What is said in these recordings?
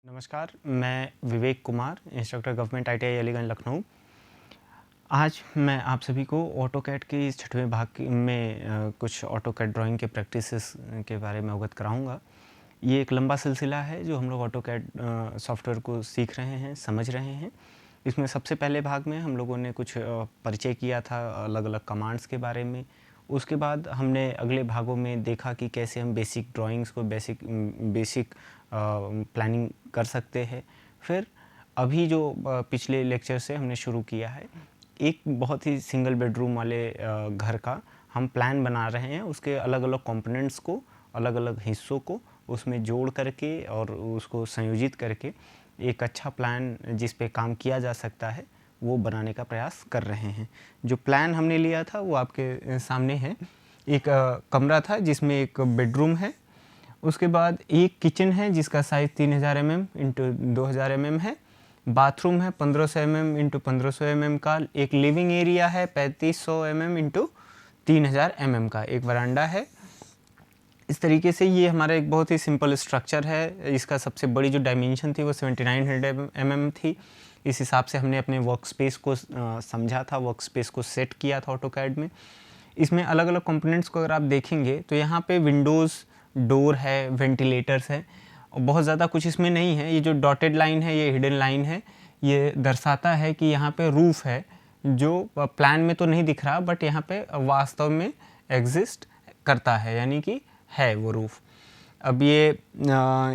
नमस्कार, मैं Vivek Kumar, instructor government ITI Aliganj Lucknow. आज मैं आप सभी को ऑटोकैड के इस 6वें भाग में कुछ ऑटोकैड ड्राइंग के प्रैक्टिसेस के बारे में अवगत कराऊंगा। ये एक लंबा सिलसिला है जो हम लोग ऑटोकैड सॉफ्टवेयर को सीख रहे हैं, समझ रहे हैं। इसमें सबसे पहले भाग में हम लोगों ने कुछ परिचय किया था अलग अलग कमांड्स के बारे में। उसके बाद हमने अगले भागों में देखा कि कैसे हम बेसिक ड्राइंग्स को बेसिक प्लानिंग कर सकते हैं। फिर अभी जो पिछले लेक्चर से हमने शुरू किया है, एक बहुत ही सिंगल बेडरूम वाले घर का हम प्लान बना रहे हैं। उसके अलग अलग कंपोनेंट्स को, अलग अलग हिस्सों को उसमें जोड़ करके और उसको संयोजित करके एक अच्छा प्लान जिस पे काम किया जा सकता है वो बनाने का प्रयास कर रहे हैं। जो प्लान हमने लिया था वो आपके सामने है। एक कमरा था जिसमें एक बेडरूम है, उसके बाद एक किचन है जिसका साइज़ 3000 mm इंटू 2000 mm है, बाथरूम है 1500 mm इंटू 1500 mm का, एक लिविंग एरिया है 3500 mm इंटू 3000 mm का, एक वरांडा है। इस तरीके से ये हमारा एक बहुत ही सिंपल स्ट्रक्चर है। इसका सबसे बड़ी जो डायमेंशन थी वो 7900 mm थी। इस हिसाब से हमने अपने वर्क स्पेस को समझा था, वर्क स्पेस को सेट किया था ऑटोकैड में। इसमें अलग अलग कंपोनेंट्स को अगर आप देखेंगे तो यहाँ पे विंडोज़, डोर है, वेंटिलेटर्स है, और बहुत ज़्यादा कुछ इसमें नहीं है। ये जो डॉटेड लाइन है, ये हिडन लाइन है, ये दर्शाता है कि यहाँ पे रूफ़ है जो प्लान में तो नहीं दिख रहा बट यहाँ पे वास्तव में एग्जिस्ट करता है, यानी कि है वो रूफ़। अब ये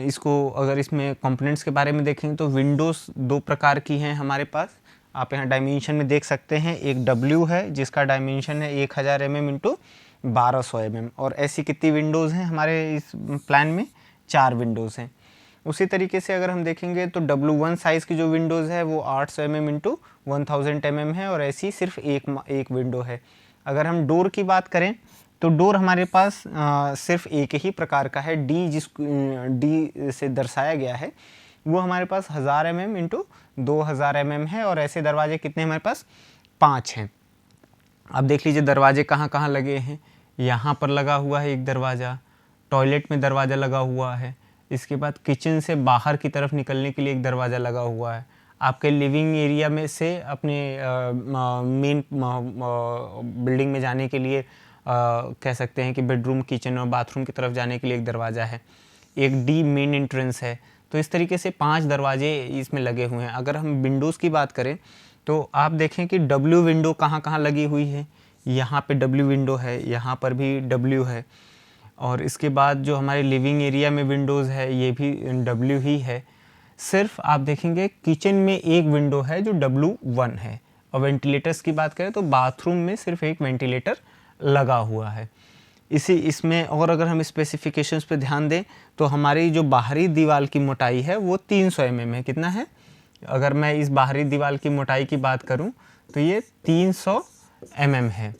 इसको अगर इसमें कंपोनेंट्स के बारे में देखें तो विंडोज़ दो प्रकार की हैं हमारे पास। आप यहाँ डायमेंशन में देख सकते हैं, एक W है जिसका डायमेंशन है 1000 mm इंटू 1200 mm, और ऐसी कितनी विंडोज़ हैं हमारे इस प्लान में? 4 विंडोज़ हैं। उसी तरीके से अगर हम देखेंगे तो W1 साइज़ की जो विंडोज़ है वो 800 mm इंटू 1000 mm है, और ऐसी सिर्फ एक विंडो है। अगर हम डोर की बात करें तो डोर हमारे पास सिर्फ एक ही प्रकार का है, D से दर्शाया गया है, वो हमारे पास 1000 mm इंटू 2000 mm है, और ऐसे दरवाजे कितने हमारे पास? 5 हैं। अब देख लीजिए दरवाजे कहाँ कहाँ लगे हैं। यहाँ पर लगा हुआ है एक दरवाज़ा, टॉयलेट में दरवाज़ा लगा हुआ है, इसके बाद किचन से बाहर की तरफ निकलने के लिए एक दरवाज़ा लगा हुआ है, आपके लिविंग एरिया में से अपने मेन बिल्डिंग में जाने के लिए कह सकते हैं कि बेडरूम, किचन और बाथरूम की तरफ जाने के लिए एक दरवाज़ा है, एक D मेन एंट्रेंस है। तो इस तरीके से 5 दरवाजे इसमें लगे हुए हैं। अगर हम विंडोज़ की बात करें तो आप देखें कि W विंडो कहाँ कहाँ लगी हुई है। यहाँ पे W विंडो है, यहाँ पर भी W है, और इसके बाद जो हमारे लिविंग एरिया में विंडोज़ है ये भी W ही है। सिर्फ आप देखेंगे किचन में एक विंडो है जो W1 है। और वेंटिलेटर्स की बात करें तो बाथरूम में सिर्फ एक वेंटिलेटर लगा हुआ है। इसमें और अगर हम स्पेसिफिकेशंस पे ध्यान दें तो हमारी जो बाहरी दीवार की मोटाई है वो 300 mm है। कितना है? अगर मैं इस बाहरी दीवार की मोटाई की बात करूं तो ये 300 mm है।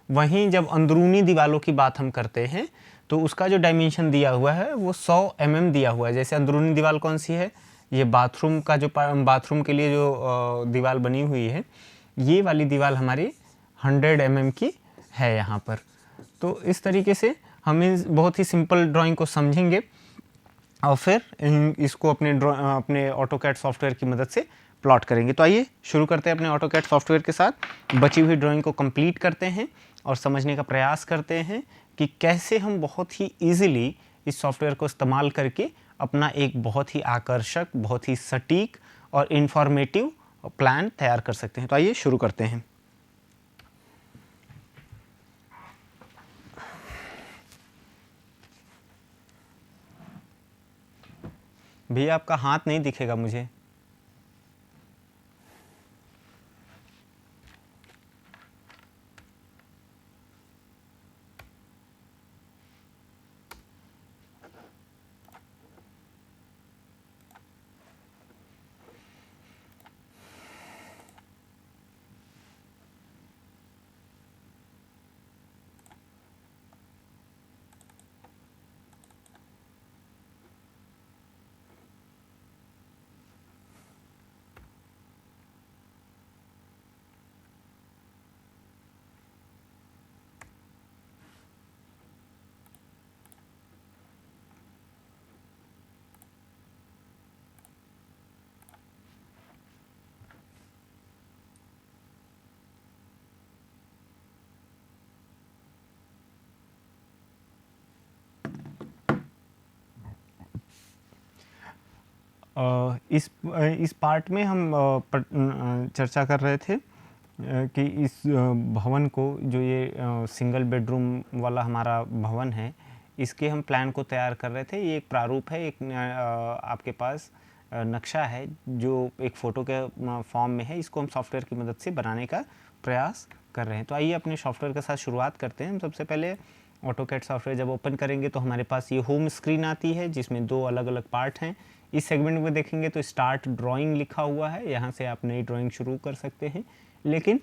वहीं जब अंदरूनी दीवारों की बात हम करते हैं तो उसका जो डायमेंशन दिया हुआ है वो 100 mm दिया हुआ है। जैसे अंदरूनी दीवार कौन सी है? ये बाथरूम का जो बाथरूम के लिए जो दीवार बनी हुई है, ये वाली दीवार हमारी 100 mm की है यहाँ पर। तो इस तरीके से हम इस बहुत ही सिंपल ड्राइंग को समझेंगे और फिर इसको अपने ऑटोकैड सॉफ्टवेयर की मदद से प्लॉट करेंगे। तो आइए शुरू करते हैं अपने ऑटोकैड सॉफ्टवेयर के साथ। बची हुई ड्राइंग को कंप्लीट करते हैं और समझने का प्रयास करते हैं कि कैसे हम बहुत ही ईजिली इस सॉफ्टवेयर को इस्तेमाल करके अपना एक बहुत ही आकर्षक, बहुत ही सटीक और इंफॉर्मेटिव प्लान तैयार कर सकते हैं। तो आइए शुरू करते हैं। भैया आपका हाथ नहीं दिखेगा मुझे। इस पार्ट में हम चर्चा कर रहे थे कि इस भवन को, जो ये सिंगल बेडरूम वाला हमारा भवन है, इसके हम प्लान को तैयार कर रहे थे। ये एक प्रारूप है, एक आपके पास नक्शा है जो एक फ़ोटो के फॉर्म में है। इसको हम सॉफ्टवेयर की मदद से बनाने का प्रयास कर रहे हैं। तो आइए अपने सॉफ्टवेयर के साथ शुरुआत करते हैं। हम सबसे पहले ऑटोकैड सॉफ्टवेयर जब ओपन करेंगे तो हमारे पास ये होम स्क्रीन आती है, जिसमें 2 अलग अलग पार्ट हैं। इस सेगमेंट में देखेंगे तो स्टार्ट ड्राइंग लिखा हुआ है, यहाँ से आप नई ड्राइंग शुरू कर सकते हैं। लेकिन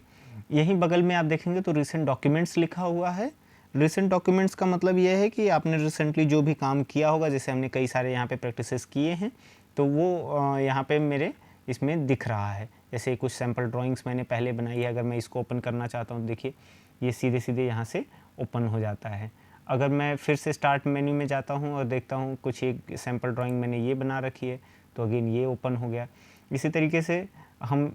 यहीं बगल में आप देखेंगे तो रिसेंट डॉक्यूमेंट्स लिखा हुआ है। रिसेंट डॉक्यूमेंट्स का मतलब ये है कि आपने रिसेंटली जो भी काम किया होगा, जैसे हमने कई सारे यहाँ पे प्रैक्टिसेस किए हैं, तो वो यहाँ पे मेरे इसमें दिख रहा है। जैसे कुछ सैम्पल ड्राइंग्स मैंने पहले बनाई है। अगर मैं इसको ओपन करना चाहता हूँ, देखिए ये सीधे सीधे यहाँ से ओपन हो जाता है। अगर मैं फिर से स्टार्ट मेन्यू में जाता हूँ और देखता हूँ कुछ एक सैम्पल ड्राइंग मैंने ये बना रखी है, तो अगेन ये ओपन हो गया। इसी तरीके से हम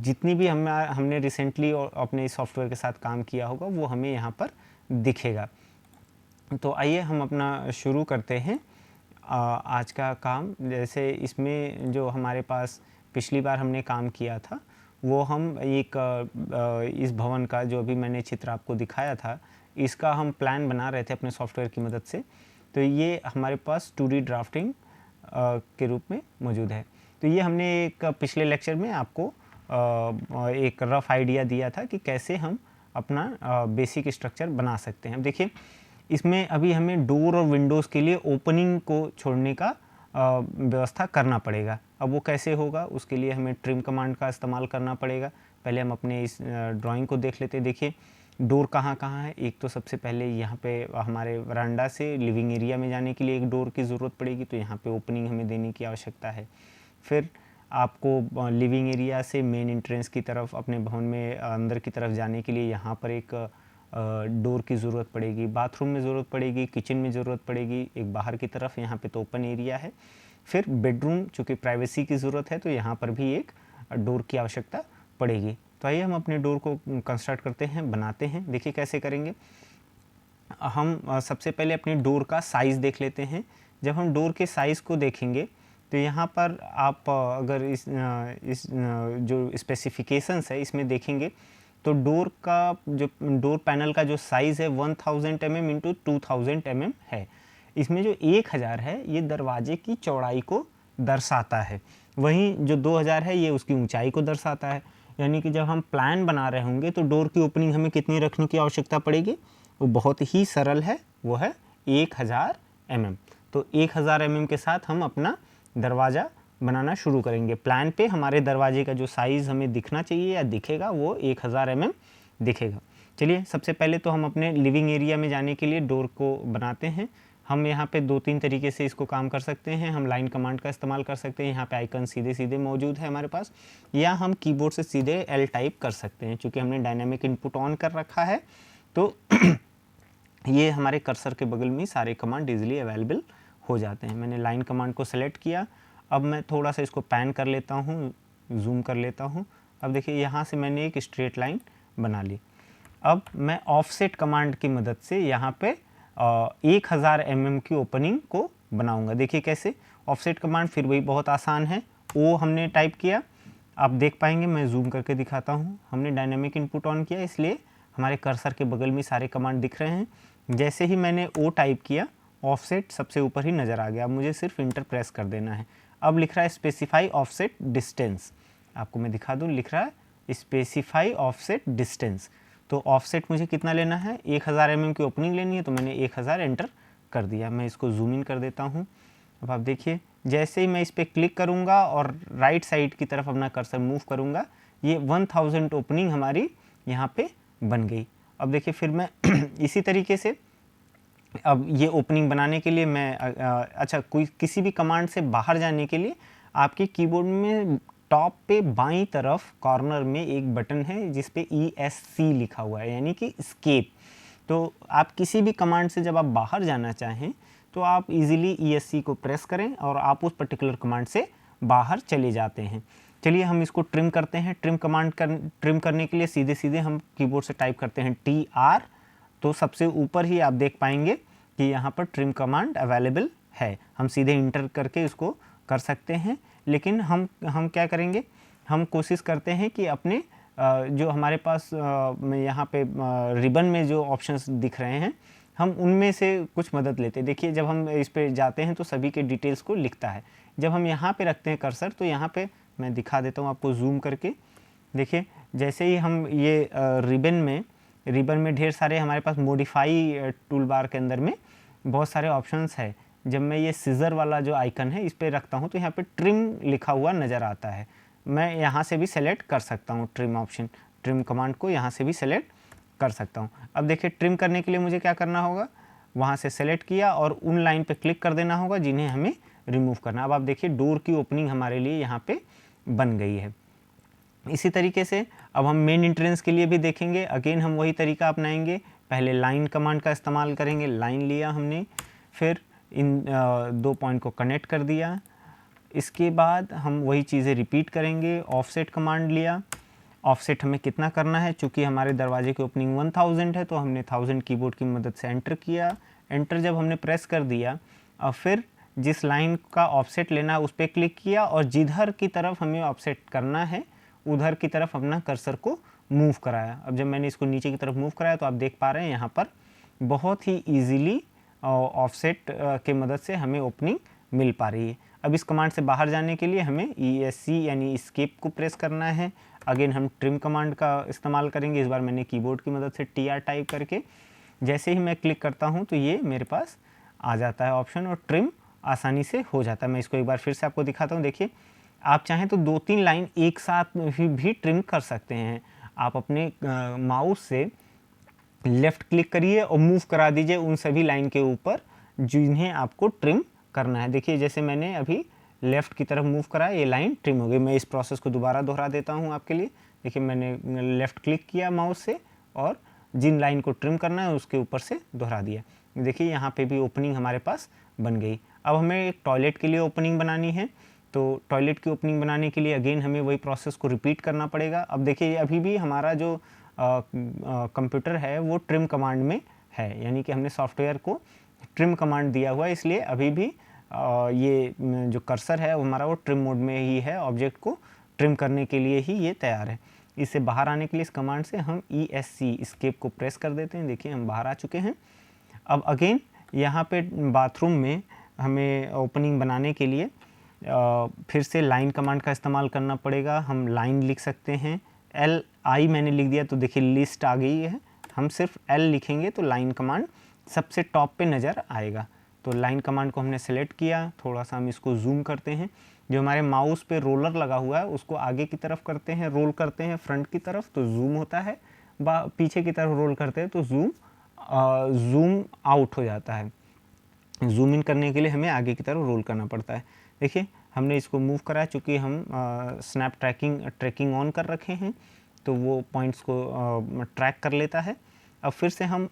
जितनी भी हमने रिसेंटली अपने इस सॉफ्टवेयर के साथ काम किया होगा वो हमें यहाँ पर दिखेगा। तो आइए हम अपना शुरू करते हैं आज का काम। जैसे इसमें जो हमारे पास पिछली बार हमने काम किया था, वो हम एक इस भवन का, जो अभी मैंने चित्र आपको दिखाया था, इसका हम प्लान बना रहे थे अपने सॉफ्टवेयर की मदद से। तो ये हमारे पास 2D ड्राफ्टिंग के रूप में मौजूद है। तो ये हमने एक पिछले लेक्चर में आपको एक रफ आइडिया दिया था कि कैसे हम अपना बेसिक स्ट्रक्चर बना सकते हैं। अब देखिए इसमें अभी हमें डोर और विंडोज़ के लिए ओपनिंग को छोड़ने का व्यवस्था करना पड़ेगा। अब वो कैसे होगा, उसके लिए हमें ट्रिम कमांड का इस्तेमाल करना पड़ेगा। पहले हम अपने इस ड्राइंग को देख लेते हैं। देखिए डोर कहाँ कहाँ है। एक तो सबसे पहले यहाँ पे हमारे वरांडा से लिविंग एरिया में जाने के लिए एक डोर की ज़रूरत पड़ेगी, तो यहाँ पे ओपनिंग हमें देने की आवश्यकता है। फिर आपको लिविंग एरिया से मेन एंट्रेंस की तरफ, अपने भवन में अंदर की तरफ जाने के लिए यहाँ पर एक डोर की ज़रूरत पड़ेगी। बाथरूम में ज़रूरत पड़ेगी, किचन में ज़रूरत पड़ेगी, एक बाहर की तरफ, यहाँ पे तो ओपन एरिया है। फिर बेडरूम, चूँकि प्राइवेसी की ज़रूरत है, तो यहाँ पर भी एक डोर की आवश्यकता पड़ेगी। तो आइए हम अपने डोर को कंस्ट्रक्ट करते हैं, बनाते हैं। देखिए कैसे करेंगे। हम सबसे पहले अपने डोर का साइज़ देख लेते हैं। जब हम डोर के साइज़ को देखेंगे तो यहाँ पर आप अगर इस जो स्पेसिफिकेशंस है इसमें देखेंगे तो डोर का जो डोर पैनल का जो साइज़ है 1000 mm इंटू 2000 mm है। इसमें जो 1000 है ये दरवाजे की चौड़ाई को दर्शाता है, वहीं जो 2000 है ये उसकी ऊंचाई को दर्शाता है। यानी कि जब हम प्लान बना रहे होंगे तो डोर की ओपनिंग हमें कितनी रखने की आवश्यकता पड़ेगी, वो बहुत ही सरल है, वो है 1000 mm। तो 1000 mm के साथ हम अपना दरवाज़ा बनाना शुरू करेंगे। प्लान पे हमारे दरवाजे का जो साइज़ हमें दिखना चाहिए या दिखेगा वो 1000 mm दिखेगा। चलिए सबसे पहले तो हम अपने लिविंग एरिया में जाने के लिए डोर को बनाते हैं। हम यहाँ पे 2-3 तरीके से इसको काम कर सकते हैं। हम लाइन कमांड का इस्तेमाल कर सकते हैं, यहाँ पे आइकन सीधे सीधे मौजूद है हमारे पास, या हम कीबोर्ड से सीधे L टाइप कर सकते हैं। चूँकि हमने डायनामिक इनपुट ऑन कर रखा है तो ये हमारे कर्सर के बगल में सारे कमांड ईजिली अवेलेबल हो जाते हैं। मैंने लाइन कमांड को सेलेक्ट किया। अब मैं थोड़ा सा इसको पैन कर लेता हूँ, जूम कर लेता हूँ। अब देखिए यहाँ से मैंने एक स्ट्रेट लाइन बना ली। अब मैं ऑफसेट कमांड की मदद से यहाँ पे 1000 mm की ओपनिंग को बनाऊंगा। देखिए कैसे। ऑफसेट कमांड फिर वही बहुत आसान है, ओ हमने टाइप किया, आप देख पाएंगे, मैं जूम करके दिखाता हूँ। हमने डायनेमिक इनपुट ऑन किया इसलिए हमारे कर्सर के बगल में सारे कमांड दिख रहे हैं। जैसे ही मैंने ओ टाइप किया, ऑफसेट सबसे ऊपर ही नज़र आ गया। अब मुझे सिर्फ इंटर प्रेस कर देना है। अब लिख रहा है स्पेसिफाई ऑफसेट डिस्टेंस, आपको मैं दिखा दूँ, लिख रहा है स्पेसिफाई ऑफसेट डिस्टेंस। तो ऑफसेट मुझे कितना लेना है, 1000 mm की ओपनिंग लेनी है, तो मैंने 1000 एंटर कर दिया। मैं इसको जूम इन कर देता हूँ। अब आप देखिए जैसे ही मैं इस पर क्लिक करूँगा और राइट साइड की तरफ अपना कर्सर मूव करूँगा, ये 1000 ओपनिंग हमारी यहाँ पे बन गई। अब देखिए फिर मैं इसी तरीके से, अब ये ओपनिंग बनाने के लिए मैं अच्छा कोई किसी भी कमांड से बाहर जाने के लिए आपके कीबोर्ड में टॉप पे बाईं तरफ कॉर्नर में एक बटन है जिस पे ESC लिखा हुआ है, यानी कि एस्केप। तो आप किसी भी कमांड से जब आप बाहर जाना चाहें तो आप इजीली ESC को प्रेस करें और आप उस पर्टिकुलर कमांड से बाहर चले जाते हैं। चलिए हम इसको ट्रिम करते हैं। ट्रिम करने के लिए सीधे सीधे हम कीबोर्ड से टाइप करते हैं TR। तो सबसे ऊपर ही आप देख पाएंगे कि यहाँ पर ट्रिम कमांड अवेलेबल है, हम सीधे इंटर करके इसको कर सकते हैं। लेकिन हम क्या करेंगे, हम कोशिश करते हैं कि अपने जो हमारे पास यहाँ पे रिबन में जो ऑप्शंस दिख रहे हैं, हम उनमें से कुछ मदद लेते हैं। देखिए जब हम इस पे जाते हैं तो सभी के डिटेल्स को लिखता है। जब हम यहाँ पे रखते हैं कर्सर, तो यहाँ पे मैं दिखा देता हूँ आपको जूम करके। देखिए जैसे ही हम ये रिबन में ढेर सारे हमारे पास मॉडिफाई टूल बार के अंदर में बहुत सारे ऑप्शंस है। जब मैं ये सीज़र वाला जो आइकन है इस पर रखता हूँ तो यहाँ पे ट्रिम लिखा हुआ नज़र आता है। मैं यहाँ से भी सेलेक्ट कर सकता हूँ ट्रिम ऑप्शन, ट्रिम कमांड को यहाँ से भी सेलेक्ट कर सकता हूँ। अब देखिए ट्रिम करने के लिए मुझे क्या करना होगा, वहाँ से सेलेक्ट किया और उन लाइन पे क्लिक कर देना होगा जिन्हें हमें रिमूव करना। अब आप देखिए डोर की ओपनिंग हमारे लिए यहाँ पे बन गई है। इसी तरीके से अब हम मेन एंट्रेंस के लिए भी देखेंगे। अगेन हम वही तरीका अपनाएंगे, पहले लाइन कमांड का इस्तेमाल करेंगे। लाइन लिया हमने, फिर इन दो पॉइंट को कनेक्ट कर दिया। इसके बाद हम वही चीज़ें रिपीट करेंगे। ऑफसेट कमांड लिया, ऑफसेट हमें कितना करना है, चूँकि हमारे दरवाजे की ओपनिंग 1000 है तो हमने 1000 कीबोर्ड की मदद से एंटर किया। एंटर जब हमने प्रेस कर दिया, अब फिर जिस लाइन का ऑफसेट लेना है उस पर क्लिक किया और जिधर की तरफ हमें ऑफसेट करना है उधर की तरफ अपना कर्सर को मूव कराया। अब जब मैंने इसको नीचे की तरफ मूव कराया तो आप देख पा रहे हैं यहाँ पर बहुत ही ईजीली ऑफसेट के मदद से हमें ओपनिंग मिल पा रही है। अब इस कमांड से बाहर जाने के लिए हमें ESC यानी एस्केप को प्रेस करना है। अगेन हम ट्रिम कमांड का इस्तेमाल करेंगे। इस बार मैंने कीबोर्ड की मदद से TR टाइप करके जैसे ही मैं क्लिक करता हूँ तो ये मेरे पास आ जाता है ऑप्शन और ट्रिम आसानी से हो जाता है। मैं इसको एक बार फिर से आपको दिखाता हूँ। देखिए आप चाहें तो 2-3 लाइन एक साथ भी ट्रिम कर सकते हैं। आप अपने माउस से लेफ़्ट क्लिक करिए और मूव करा दीजिए उन सभी लाइन के ऊपर जिन्हें आपको ट्रिम करना है। देखिए जैसे मैंने अभी लेफ़्ट की तरफ मूव करा, ये लाइन ट्रिम हो गई। मैं इस प्रोसेस को दोबारा दोहरा देता हूँ आपके लिए। देखिए मैंने लेफ़्ट क्लिक किया माउस से और जिन लाइन को ट्रिम करना है उसके ऊपर से दोहरा दिया। देखिए यहाँ पे भी ओपनिंग हमारे पास बन गई। अब हमें एक टॉयलेट के लिए ओपनिंग बनानी है, तो टॉयलेट की ओपनिंग बनाने के लिए अगेन हमें वही प्रोसेस को रिपीट करना पड़ेगा। अब देखिए अभी भी हमारा जो कंप्यूटर है वो ट्रिम कमांड में है, यानी कि हमने सॉफ्टवेयर को ट्रिम कमांड दिया हुआ है, इसलिए अभी भी ये जो कर्सर है वो हमारा वो ट्रिम मोड में ही है। ऑब्जेक्ट को ट्रिम करने के लिए ही ये तैयार है। इससे बाहर आने के लिए इस कमांड से हम ESC एस्केप को प्रेस कर देते हैं। देखिए हम बाहर आ चुके हैं। अब अगेन यहाँ पे बाथरूम में हमें ओपनिंग बनाने के लिए फिर से लाइन कमांड का इस्तेमाल करना पड़ेगा। हम लाइन लिख सकते हैं, LI मैंने लिख दिया तो देखिए लिस्ट आ गई है। हम सिर्फ L लिखेंगे तो लाइन कमांड सबसे टॉप पे नज़र आएगा। तो लाइन कमांड को हमने सेलेक्ट किया, थोड़ा सा हम इसको जूम करते हैं। जो हमारे माउस पे रोलर लगा हुआ है उसको आगे की तरफ करते हैं, रोल करते हैं फ्रंट की तरफ तो जूम होता है, पीछे की तरफ रोल करते हैं तो जूम आउट हो जाता है। जूम इन करने के लिए हमें आगे की तरफ रोल करना पड़ता है। देखिए हमने इसको मूव करा, चूँकि हम स्नैप ट्रैकिंग ऑन कर रखे हैं तो वो पॉइंट्स को ट्रैक कर लेता है। अब फिर से हम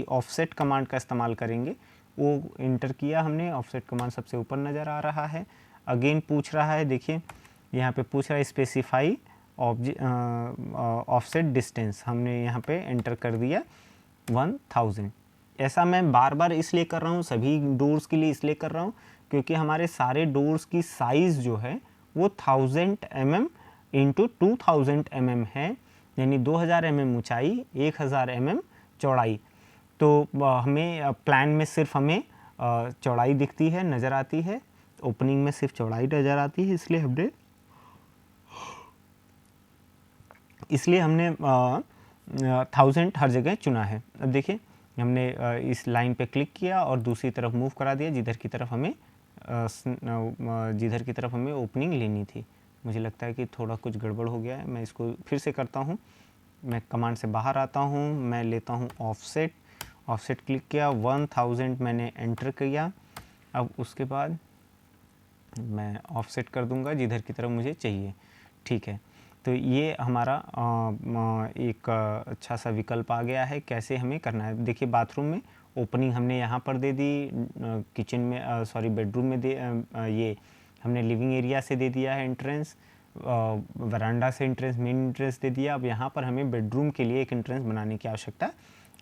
ऑफसेट कमांड का इस्तेमाल करेंगे। वो इंटर किया हमने, ऑफसेट कमांड सबसे ऊपर नज़र आ रहा है। अगेन पूछ रहा है, देखिए यहाँ पे पूछ रहा है स्पेसिफाई ऑफसेट डिस्टेंस, हमने यहाँ पे एंटर कर दिया 1000। ऐसा मैं बार बार इसलिए कर रहा हूँ, सभी डोर्स के लिए इसलिए कर रहा हूँ क्योंकि हमारे सारे डोर्स की साइज़ जो है वो 1000 mm इंटू 2000 mm है, यानी 2000 mm ऊंचाई, 1000 mm चौड़ाई। तो हमें प्लान में सिर्फ हमें चौड़ाई दिखती है, नज़र आती है, ओपनिंग में सिर्फ चौड़ाई नज़र आती है, इसलिए हमने 1000 हर जगह चुना है। अब देखिए हमने इस लाइन पे क्लिक किया और दूसरी तरफ मूव करा दिया जिधर की तरफ हमें ओपनिंग लेनी थी। मुझे लगता है कि थोड़ा कुछ गड़बड़ हो गया है, मैं इसको फिर से करता हूँ। मैं कमांड से बाहर आता हूँ, मैं लेता हूँ ऑफसेट क्लिक किया, 1000 मैंने एंटर किया। अब उसके बाद मैं ऑफसेट कर दूंगा जिधर की तरफ मुझे चाहिए। ठीक है, तो ये हमारा एक अच्छा सा विकल्प आ गया है कैसे हमें करना है। देखिए बाथरूम में ओपनिंग हमने यहाँ पर दे दी, किचन में बेडरूम में ये हमने लिविंग एरिया से दे दिया है एंट्रेंस, वरांडा से मेन एंट्रेंस दे दिया। अब यहाँ पर हमें बेडरूम के लिए एक एंट्रेंस बनाने की आवश्यकता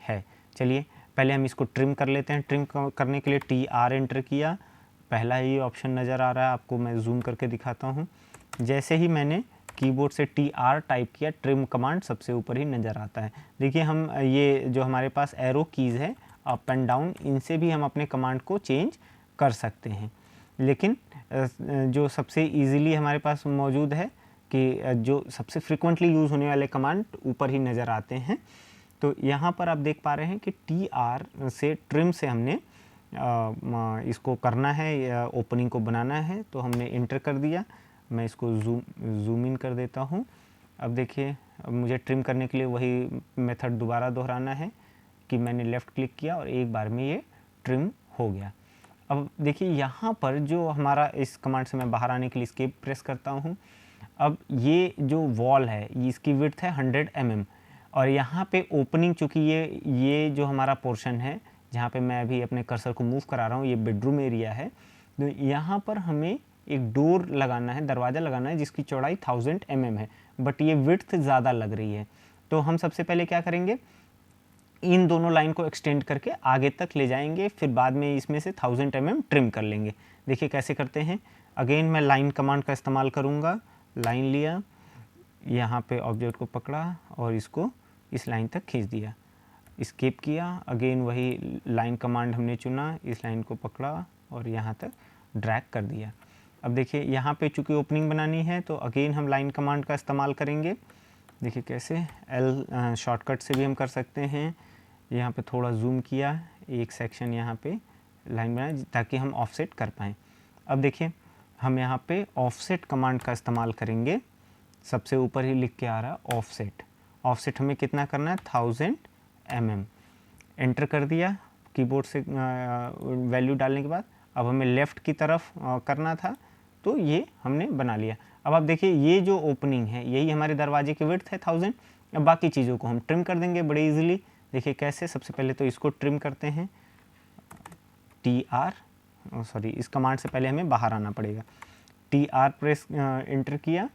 है। चलिए पहले हम इसको ट्रिम कर लेते हैं। ट्रिम करने के लिए TR एंटर किया पहला ही ऑप्शन नज़र आ रहा है, आपको मैं जूम करके दिखाता हूँ। जैसे ही मैंने कीबोर्ड से TR टाइप किया, ट्रिम कमांड सबसे ऊपर ही नज़र आता है। देखिए हम ये जो हमारे पास एरो कीज़ है अप एंड डाउन, इनसे भी हम अपने कमांड को चेंज कर सकते हैं। लेकिन जो सबसे इजीली हमारे पास मौजूद है कि जो सबसे फ्रिक्वेंटली यूज़ होने वाले कमांड ऊपर ही नज़र आते हैं। तो यहाँ पर आप देख पा रहे हैं कि TR से ट्रिम से हमने इसको करना है, ओपनिंग को बनाना है, तो हमने इंटर कर दिया। मैं इसको जूम इन कर देता हूँ। अब देखिए, अब मुझे ट्रिम करने के लिए वही मेथड दोबारा दोहराना है कि मैंने लेफ़्ट क्लिक किया और एक बार में ये ट्रिम हो गया। अब देखिए यहाँ पर जो हमारा, इस कमांड से मैं बाहर आने के लिए एस्केप प्रेस करता हूँ। अब ये जो वॉल है, इसकी विड्थ है 100 mm और यहाँ पे ओपनिंग, चूँकि ये जो हमारा पोर्शन है जहाँ पे मैं अभी अपने कर्सर को मूव करा रहा हूँ, ये बेडरूम एरिया है। तो यहाँ पर हमें एक डोर लगाना है, दरवाज़ा लगाना है जिसकी चौड़ाई 1000 mm है, बट ये विड्थ ज़्यादा लग रही है। तो हम सबसे पहले क्या करेंगे, इन दोनों लाइन को एक्सटेंड करके आगे तक ले जाएंगे, फिर बाद में इसमें से 1000 mm ट्रिम कर लेंगे। देखिए कैसे करते हैं। अगेन मैं लाइन कमांड का इस्तेमाल करूँगा। लाइन लिया, यहाँ पे ऑब्जेक्ट को पकड़ा और इसको इस लाइन तक खींच दिया, एस्केप किया। अगेन वही लाइन कमांड हमने चुना, इस लाइन को पकड़ा और यहाँ तक ड्रैग कर दिया। अब देखिए यहाँ पे चूँकि ओपनिंग बनानी है तो अगेन हम लाइन कमांड का इस्तेमाल करेंगे। देखिए कैसे, L शॉर्टकट से भी हम कर सकते हैं। यहाँ पे थोड़ा जूम किया, एक सेक्शन यहाँ पे लाइन बनाया ताकि हम ऑफसेट कर पाएँ। अब देखिए हम यहाँ पे ऑफसेट कमांड का इस्तेमाल करेंगे। सबसे ऊपर ही लिख के आ रहा है ऑफसेट। ऑफसेट हमें कितना करना है, 1000 mm। एंटर कर दिया कीबोर्ड से वैल्यू डालने के बाद। अब हमें लेफ़्ट की तरफ करना था, तो ये हमने बना लिया। अब आप देखिए ये जो ओपनिंग है यही हमारे दरवाजे की विड्थ है 1000। अब बाकी चीज़ों को हम ट्रिम कर देंगे बड़े इजीली। देखिए कैसे, सबसे पहले तो इसको ट्रिम करते हैं। इस कमांड से पहले हमें बाहर आना पड़ेगा। TR प्रेस इंटर किया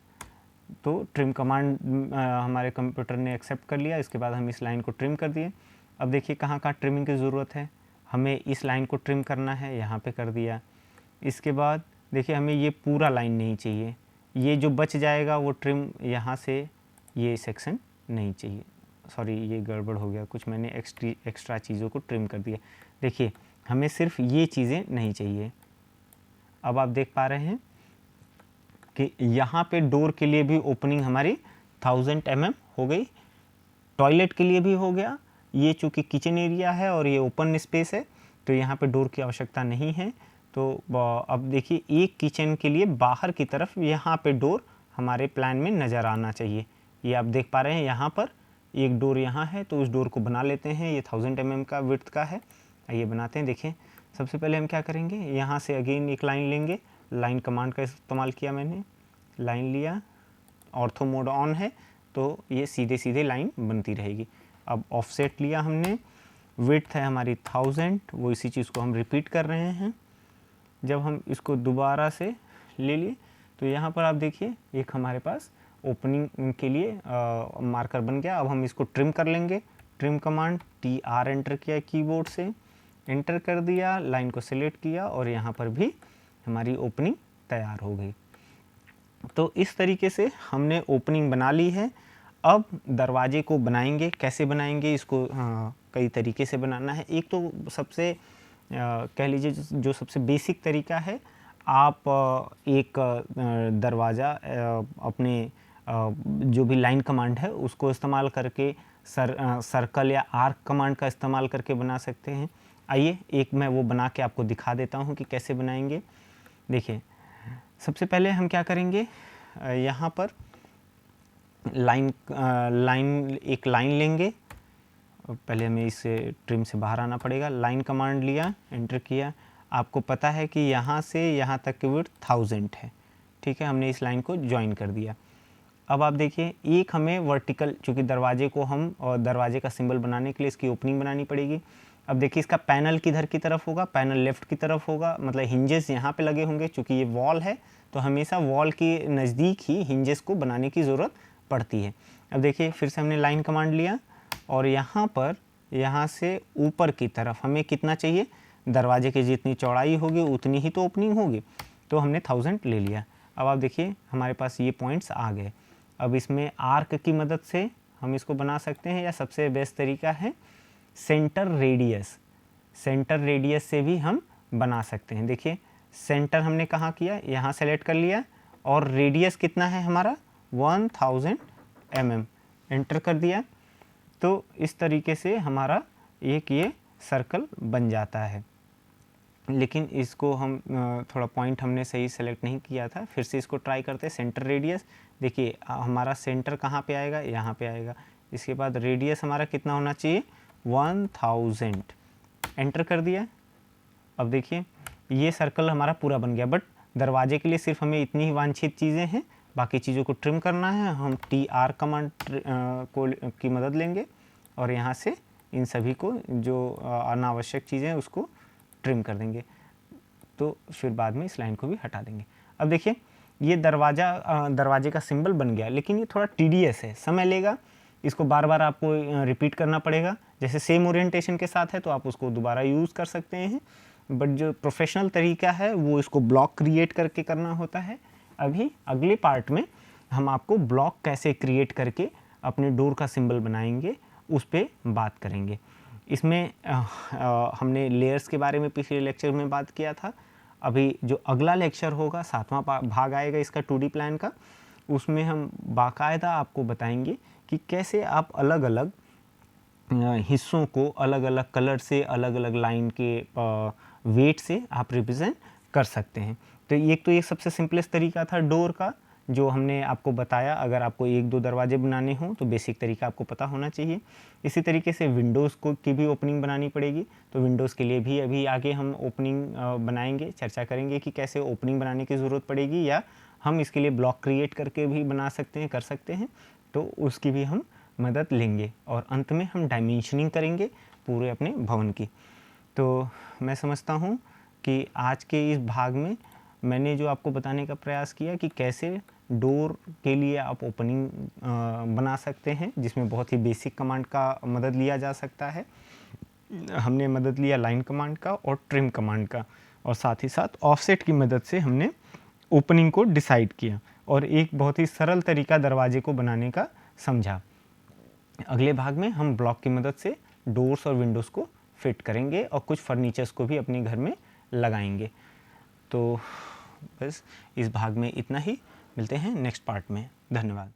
तो ट्रिम कमांड हमारे कंप्यूटर ने एक्सेप्ट कर लिया। इसके बाद हम इस लाइन को ट्रिम कर दिए। अब देखिए कहाँ कहाँ ट्रिमिंग की ज़रूरत है, हमें इस लाइन को ट्रिम करना है, यहाँ पे कर दिया। इसके बाद देखिए हमें ये पूरा लाइन नहीं चाहिए, ये जो बच जाएगा वो ट्रिम, यहाँ से ये सेक्शन नहीं चाहिए। सॉरी, ये गड़बड़ हो गया, कुछ मैंने एक्स्ट्रा चीज़ों को ट्रिम कर दिया। देखिए हमें सिर्फ ये चीज़ें नहीं चाहिए। अब आप देख पा रहे हैं कि यहाँ पे डोर के लिए भी ओपनिंग हमारी 1000 mm हो गई, टॉयलेट के लिए भी हो गया। ये चूँकि किचन एरिया है और ये ओपन स्पेस है तो यहाँ पे डोर की आवश्यकता नहीं है। तो अब देखिए एक किचन के लिए बाहर की तरफ यहाँ पे डोर हमारे प्लान में नज़र आना चाहिए। ये आप देख पा रहे हैं यहाँ पर एक डोर यहाँ है, तो उस डोर को बना लेते हैं। ये 1000 mm का विड्थ का है, आइए बनाते हैं। देखिए सबसे पहले हम क्या करेंगे, यहाँ से अगेन एक लाइन लेंगे। लाइन कमांड का इस्तेमाल किया मैंने, लाइन लिया, ऑर्थो मोड ऑन है तो ये सीधे सीधे लाइन बनती रहेगी। अब ऑफसेट लिया हमने, विड्थ है हमारी 1000, वो इसी चीज़ को हम रिपीट कर रहे हैं। जब हम इसको दोबारा से ले लिए तो यहाँ पर आप देखिए एक हमारे पास ओपनिंग के लिए मार्कर बन गया। अब हम इसको ट्रिम कर लेंगे। ट्रिम कमांड TR एंटर किया कीबोर्ड से, एंटर कर दिया, लाइन को सिलेक्ट किया और यहाँ पर भी हमारी ओपनिंग तैयार हो गई। तो इस तरीके से हमने ओपनिंग बना ली है। अब दरवाजे को बनाएंगे, कैसे बनाएंगे इसको, कई तरीके से बनाना है। एक तो सबसे कह लीजिए जो सबसे बेसिक तरीका है, आप एक दरवाज़ा अपने जो भी लाइन कमांड है उसको इस्तेमाल करके सर्कल या आर्क कमांड का इस्तेमाल करके बना सकते हैं। आइए एक मैं वो बना के आपको दिखा देता हूँ कि कैसे बनाएंगे। देखिए सबसे पहले हम क्या करेंगे, यहाँ पर एक लाइन लेंगे। पहले हमें इस ट्रिम से बाहर आना पड़ेगा। लाइन कमांड लिया, एंटर किया। आपको पता है कि यहाँ से यहाँ तक की विड्थ 1000 है, ठीक है। हमने इस लाइन को ज्वाइन कर दिया। अब आप देखिए एक हमें वर्टिकल, चूँकि दरवाजे को हम और दरवाजे का सिंबल बनाने के लिए इसकी ओपनिंग बनानी पड़ेगी। अब देखिए इसका पैनल किधर की तरफ होगा, पैनल लेफ़्ट की तरफ होगा, मतलब हिंजेस यहाँ पे लगे होंगे। चूँकि ये वॉल है तो हमेशा वॉल के नज़दीक ही हिंजेस को बनाने की ज़रूरत पड़ती है। अब देखिए फिर से हमने लाइन कमांड लिया और यहाँ पर, यहाँ से ऊपर की तरफ हमें कितना चाहिए, दरवाजे की जितनी चौड़ाई होगी उतनी ही तो ओपनिंग होगी, तो हमने 1000 ले लिया। अब आप देखिए हमारे पास ये पॉइंट्स आ गए। अब इसमें आर्क की मदद से हम इसको बना सकते हैं, या सबसे बेस्ट तरीका है सेंटर रेडियस। सेंटर रेडियस से भी हम बना सकते हैं। देखिए सेंटर हमने कहाँ किया, यहाँ सेलेक्ट कर लिया, और रेडियस कितना है हमारा 1000 mm, एंटर कर दिया। तो इस तरीके से हमारा एक ये सर्कल बन जाता है। लेकिन इसको हम थोड़ा पॉइंट हमने सही सेलेक्ट नहीं किया था, फिर से इसको ट्राई करते हैं। सेंटर रेडियस, देखिए हमारा सेंटर कहाँ पे आएगा, यहाँ पे आएगा। इसके बाद रेडियस हमारा कितना होना चाहिए 1000, एंटर कर दिया। अब देखिए ये सर्कल हमारा पूरा बन गया, बट दरवाजे के लिए सिर्फ हमें इतनी ही वांछित चीज़ें हैं, बाकी चीज़ों को ट्रिम करना है। हम TR कमांड की मदद लेंगे और यहाँ से इन सभी को जो अनावश्यक चीज़ें हैं उसको ट्रिम कर देंगे, तो फिर बाद में इस लाइन को भी हटा देंगे। अब देखिए ये दरवाजे का सिंबल बन गया, लेकिन ये थोड़ा टीडियस है, समय लेगा, इसको बार बार आपको रिपीट करना पड़ेगा। जैसे सेम ओरिएंटेशन के साथ है तो आप उसको दोबारा यूज़ कर सकते हैं, बट जो प्रोफेशनल तरीका है वो इसको ब्लॉक क्रिएट करके करना होता है। अभी अगले पार्ट में हम आपको ब्लॉक कैसे क्रिएट करके अपने डोर का सिंबल बनाएंगे उस पर बात करेंगे। इसमें हमने लेयर्स के बारे में पिछले लेक्चर में बात किया था। अभी जो अगला लेक्चर होगा 7वां भाग आएगा इसका 2D प्लान का, उसमें हम बाकायदा आपको बताएंगे कि कैसे आप अलग अलग हिस्सों को अलग अलग कलर से, अलग अलग लाइन के वेट से आप रिप्रेजेंट कर सकते हैं। तो ये सबसे सिंपलेस्ट तरीका था डोर का जो हमने आपको बताया। अगर आपको 1-2 दरवाजे बनाने हों तो बेसिक तरीका आपको पता होना चाहिए। इसी तरीके से विंडोज़ की भी ओपनिंग बनानी पड़ेगी, तो विंडोज़ के लिए भी अभी आगे हम ओपनिंग बनाएंगे, चर्चा करेंगे कि कैसे ओपनिंग बनाने की ज़रूरत पड़ेगी, या हम इसके लिए ब्लॉक क्रिएट करके भी बना सकते हैं, कर सकते हैं, तो उसकी भी हम मदद लेंगे। और अंत में हम डायमेंशनिंग करेंगे पूरे अपने भवन की। तो मैं समझता हूँ कि आज के इस भाग में मैंने जो आपको बताने का प्रयास किया कि कैसे डोर के लिए आप ओपनिंग बना सकते हैं, जिसमें बहुत ही बेसिक कमांड का मदद लिया जा सकता है। हमने मदद लिया लाइन कमांड का और ट्रिम कमांड का, और साथ ही साथ ऑफसेट की मदद से हमने ओपनिंग को डिसाइड किया और एक बहुत ही सरल तरीका दरवाजे को बनाने का समझा। अगले भाग में हम ब्लॉक की मदद से डोर्स और विंडोज़ को फिट करेंगे और कुछ फर्नीचर्स को भी अपने घर में लगाएंगे। तो बस इस भाग में इतना ही, मिलते हैं नेक्स्ट पार्ट में। धन्यवाद।